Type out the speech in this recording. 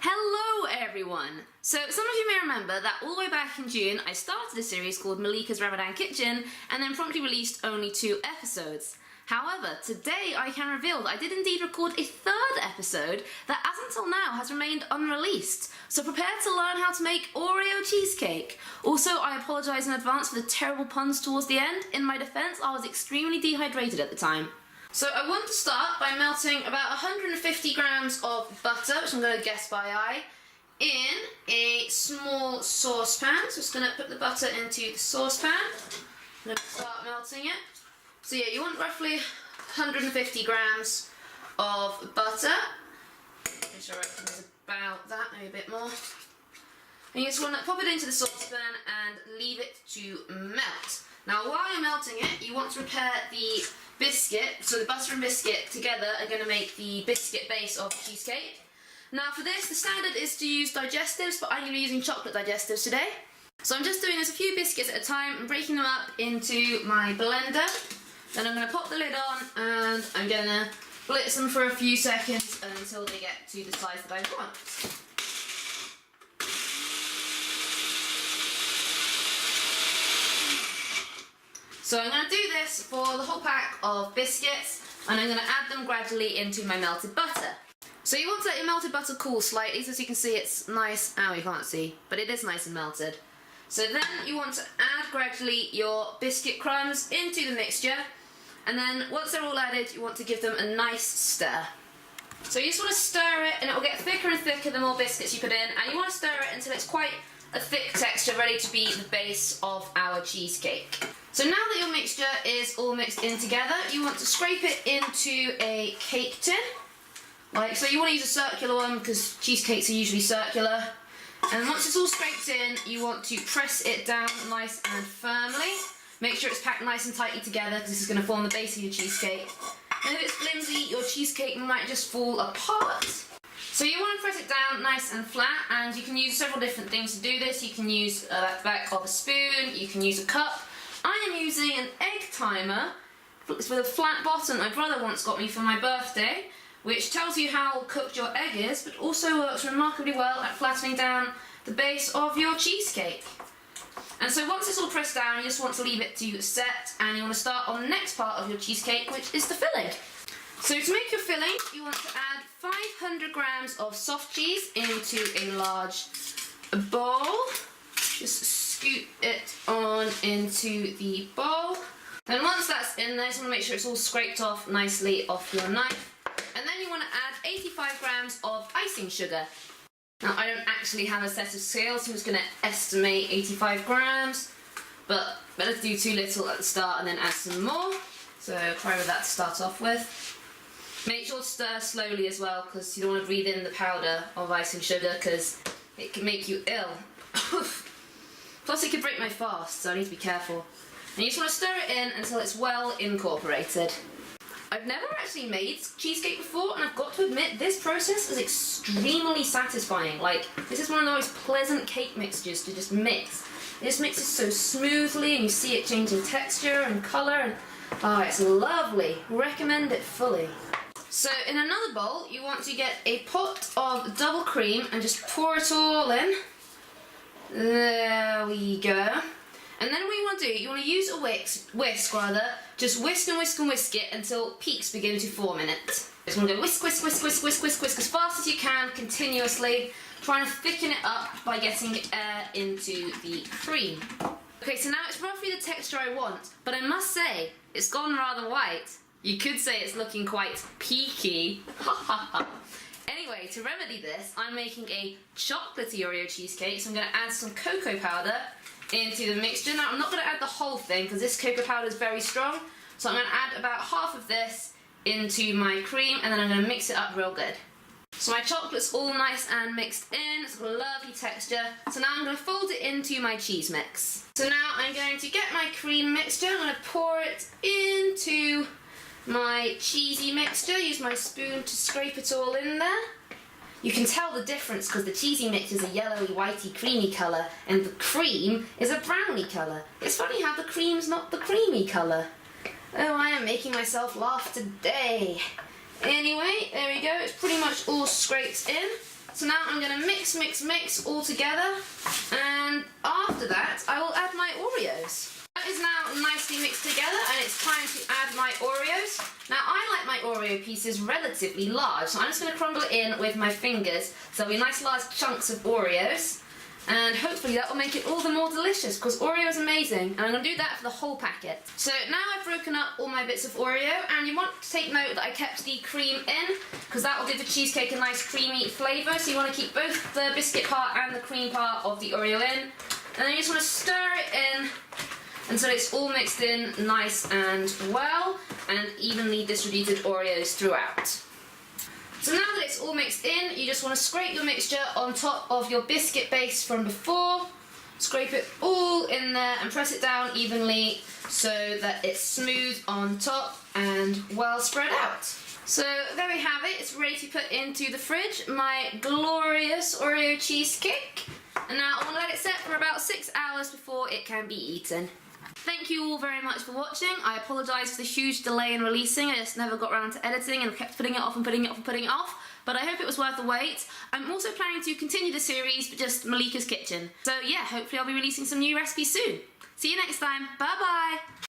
Hello everyone! So some of you may remember that all the way back in June I started a series called Melika's Ramadan Kitchen and then promptly released only 2 episodes. However, today I can reveal that I did indeed record a 3rd episode that as until now has remained unreleased. So prepare to learn how to make Oreo cheesecake. Also, I apologise in advance for the terrible puns towards the end. In my defence, I was extremely dehydrated at the time. So I want to start by melting about 150 grams of butter, which I'm going to guess by eye, in a small saucepan. So I'm just going to put the butter into the saucepan. I'm going to start melting it. So yeah, you want roughly 150 grams of butter. Which I reckon is about that, maybe a bit more. And you just want to pop it into the saucepan and leave it to melt. Now while you're melting it, you want to prepare the biscuit. So the butter and biscuit together are going to make the biscuit base of the cheesecake. Now for this, the standard is to use digestives, but I'm going to be using chocolate digestives today. So I'm just doing this a few biscuits at a time and breaking them up into my blender. Then I'm going to pop the lid on and I'm going to blitz them for a few seconds until they get to the size that I want. So I'm going to do this for the whole pack of biscuits and I'm going to add them gradually into my melted butter. So you want to let your melted butter cool slightly, so as you can see it's nice, ow you can't see, but it is nice and melted. So then you want to add gradually your biscuit crumbs into the mixture, and then once they're all added you want to give them a nice stir. So you just want to stir it and it will get thicker and thicker the more biscuits you put in, and you want to stir it until it's quite a thick texture ready to be the base of our cheesecake. So now that your mixture is all mixed in together, you want to scrape it into a cake tin. Like so, you want to use a circular one because cheesecakes are usually circular. And once it's all scraped in, you want to press it down nice and firmly. Make sure it's packed nice and tightly together because this is going to form the base of your cheesecake. And if it's flimsy, your cheesecake might just fall apart. So you want to press it down nice and flat, and you can use several different things to do this. You can use the back of a spoon, you can use a cup. I am using an egg timer with a flat bottom my brother once got me for my birthday, which tells you how cooked your egg is, but also works remarkably well at flattening down the base of your cheesecake. And so once it's all pressed down, you just want to leave it to set, and you want to start on the next part of your cheesecake, which is the filling. So to make your filling, you want to add 500 grams of soft cheese into a large bowl. Just scoop it on into the bowl. Then once that's in there, you just want to make sure it's all scraped off nicely off your knife. And then you want to add 85 grams of icing sugar. Now I don't actually have a set of scales, so I'm just going to estimate 85 grams. But better to do too little at the start and then add some more. So try with that to start off with. Make sure to stir slowly as well, because you don't want to breathe in the powder of icing sugar because it can make you ill. Plus it could break my fast, so I need to be careful. And you just want to stir it in until it's well incorporated. I've never actually made cheesecake before, and I've got to admit this process is extremely satisfying. Like, this is one of the most pleasant cake mixtures to just mix. It just mixes so smoothly and you see it changing texture and colour, and oh, it's lovely. Recommend it fully. So in another bowl you want to get a pot of double cream and just pour it all in. There we go. And then what you want to do, you want to use a whisk rather, just whisk and whisk and whisk it until peaks begin to form in it. Just want to go whisk, whisk, whisk, whisk, whisk, whisk, whisk as fast as you can, continuously, trying to thicken it up by getting air into the cream. Okay, so now it's roughly the texture I want, but I must say, it's gone rather white. You could say it's looking quite peaky. Anyway, to remedy this, I'm making a chocolatey Oreo cheesecake, so I'm going to add some cocoa powder into the mixture. Now I'm not going to add the whole thing because this cocoa powder is very strong, so I'm going to add about half of this into my cream and then I'm going to mix it up real good. So my chocolate's all nice and mixed in, it's got a lovely texture. So now I'm going to fold it into my cheese mix. So now I'm going to get my cream mixture, I'm going to pour it into my cheesy mixture, use my spoon to scrape it all in there. You can tell the difference because the cheesy mix is a yellowy, whitey, creamy colour and the cream is a browny colour. It's funny how the cream's not the creamy colour. Oh, I am making myself laugh today. Anyway, there we go, it's pretty much all scraped in. So now I'm going to mix all together, and after that I will add my Oreos. That is now nicely mixed together, and it's time to add my Oreos. Now I like my Oreo pieces relatively large, so I'm just going to crumble it in with my fingers, so there'll be nice large chunks of Oreos. And hopefully that will make it all the more delicious, because Oreo is amazing, and I'm going to do that for the whole packet. So now I've broken up all my bits of Oreo, and you want to take note that I kept the cream in, because that will give the cheesecake a nice creamy flavour, so you want to keep both the biscuit part and the cream part of the Oreo in. And then you just want to stir it in until it's all mixed in nice and well, and evenly distributed Oreos throughout. So now that it's all mixed in, you just want to scrape your mixture on top of your biscuit base from before. Scrape it all in there and press it down evenly so that it's smooth on top and well spread out. So there we have it, it's ready to put into the fridge, my glorious Oreo cheesecake. And now I'm going to let it set for about 6 hours before it can be eaten. Thank you all very much for watching. I apologise for the huge delay in releasing. I just never got around to editing and kept putting it off and putting it off and putting it off. But I hope it was worth the wait. I'm also planning to continue the series, but just Melika's kitchen. So yeah, hopefully I'll be releasing some new recipes soon. See you next time. Bye bye.